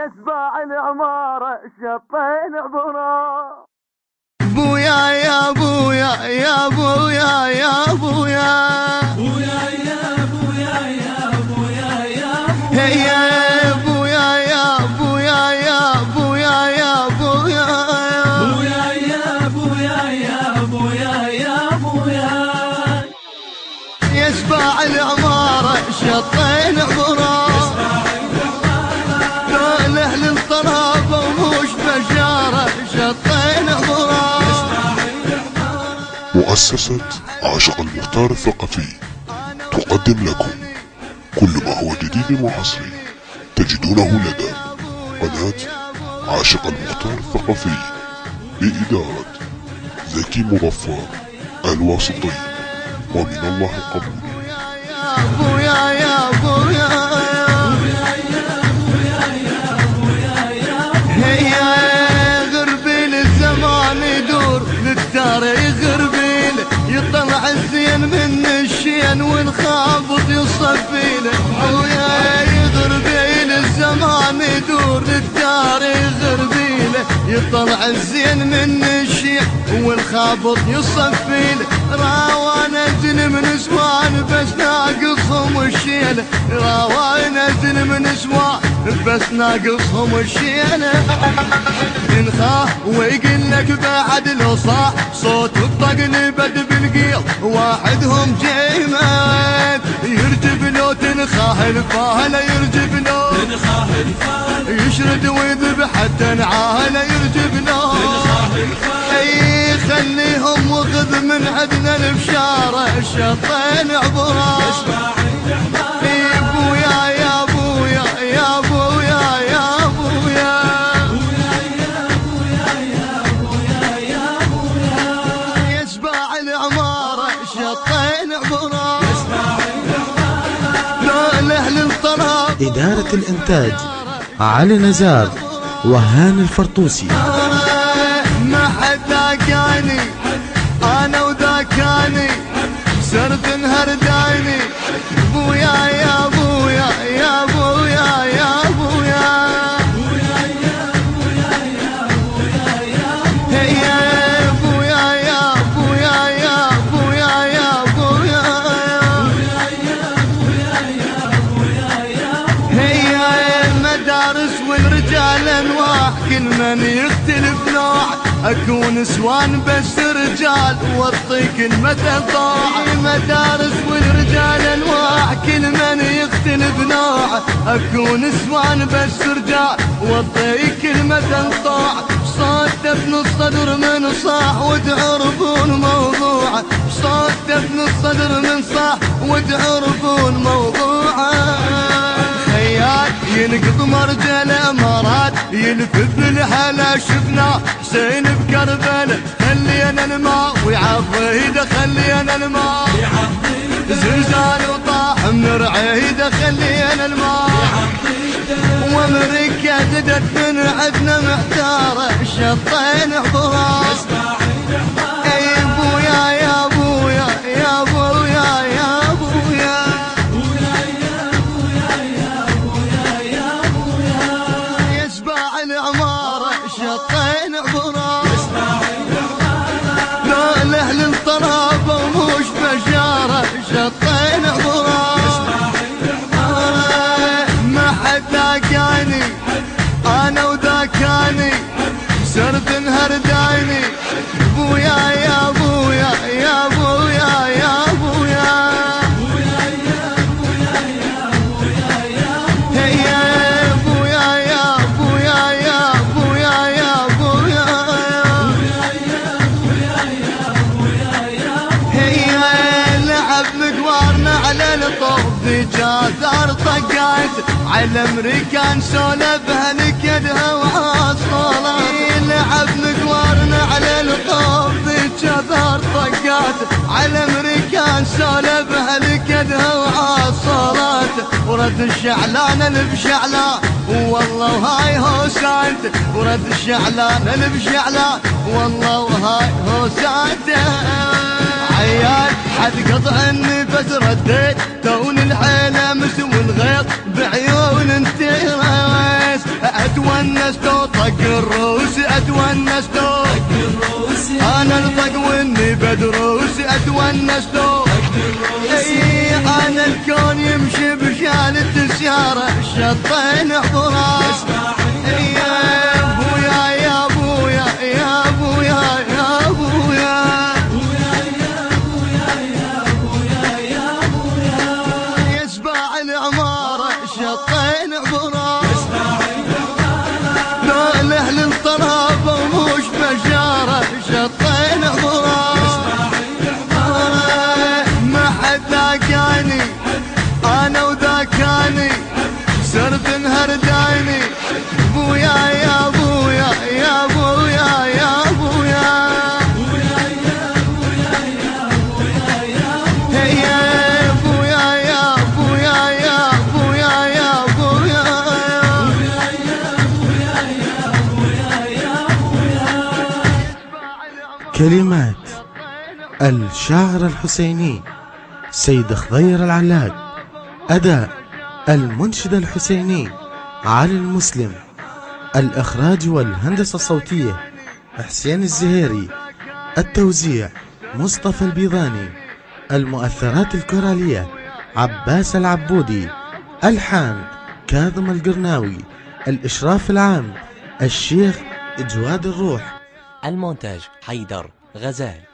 يسبع العمارة شطين عبرة. بويا يا بويا يا بويا يا بويا بويا يا بويا يا بويا يا بويا يا بويا يا بويا يا بويا يا بويا بويا يا بويا يا بويا يا بويا يسبع العمارة شطين عبرة كل أهل الطرابة ومش بشارة شطين عبرة. مؤسسة عاشق المختار الثقفي تقدم لكم كل ما هو جديد وحصري تجدونه لدى قناة عاشق المختار الثقفي بإدارة زكي مظفر الواسطي، ومن الله القبول. يا بويا يا بويا غربيل الزمان يدور للتاريخ غربيل يطلع الزين من الشين والخابط يصفيل. ويا غربيل الزمان يدور للتاريخ غربيل يطلع الزين من الشين والخابط يصفيل. راوانا زين من سوان بس ناقصهم الشيل، راوانا زين من سوان بس ناقصهم الشيل. ينخاه ويقول لك بعد لو صاح صوت الطقن بد بالقيل واحدهم جيمات يرجب لو تنخاه الفاهله يرجب لو تنخاه الفاهله يشرد ويذبح حتى نعاهله يرجب لو اي خليهم وخذ من عندنا البشاره الشطين عبره. بويا يا بويا يا بويا يا بويا يسبع العمارة شطين عبرة لو أهل الطراب. إدارة الإنتاج علي نزار وهان الفرطوسي. ما حد ذاكاني أنا وذاكاني سرت هرداني. بويا يا بويا يا بويا يا بويا يا بويا يا بويا يا بويا هي المدارس والرجال انواع كل من يختلف نوع اكون سوان بس رجال واعطيك المثل ضاع. مدارس والرجال انواع كل من يختلف نوع اكون سوان بس رجال واعطيك المثل ضاع. صوت ابن الصدر من صاح وتعرفون موضوعه، صوت ابن الصدر من صاح وتعرفون موضوعه. خيال ينقض مرجل امارات يلف بالهلا شفنا حسين بكربله خلينا الماء ويعضيده خلينا الماء زلزال وطاح من رعيده خلينا الماء وامريكا زدت من عدنا محتاره الشطين عبرة. اي بويا يا بويا يا بويا يا بويا يسبع العمارة شطين عبرة لو لأهل الطرابة ومش بشارة شطين عبرة. ما حد ذاكاني أنا وذاكاني سرت هرداني. بويا يا بويا يا بويا يا بويا يا بويا يا بويا يا بويا يا بويا هي لعب مقوارنا على الطوف ذي جاثر طقات على امريكان سولفها لكدها وعصالة. لعب مقوارنا على الطوف ذي جاثر طقات على امريكان سولفها لكدها وعصالات. ورد الشعلان البشعلان والله وهاي هو سانته ورد الشعلان البشعلان والله وهاي هو سانته. عيال حد قطع النفس رديت تون الحيلة مسوي الغيط بعيون انت راس اتونستو طق الروس اتونستو انا الطق واني بدروس اتونستو اي انا الكون يمشي بشالة السيارة الشطين حضرا يا ابويا يا ابويا يا ابويا يا ابويا يسبع العمارة الشطين حضرا لو اهل الطرابة ومش بشارة الشطين حضرا ما حد ذاكاني انا وذاكاني صرت انهرداني ابويا يا ابويا يا ابويا يا ابويا يا ابويا يا ابويا يا ابويا يا ابويا كلمات الشاعر الحسيني سيد خضير العلاق. أداء المنشد الحسيني علي المسلم. الإخراج والهندسة الصوتية حسين الزهيري. التوزيع مصطفى البيضاني. المؤثرات الكورالية عباس العبودي. ألحان كاظم القرناوي. الإشراف العام الشيخ جواد الروح. المونتاج حيدر غزال.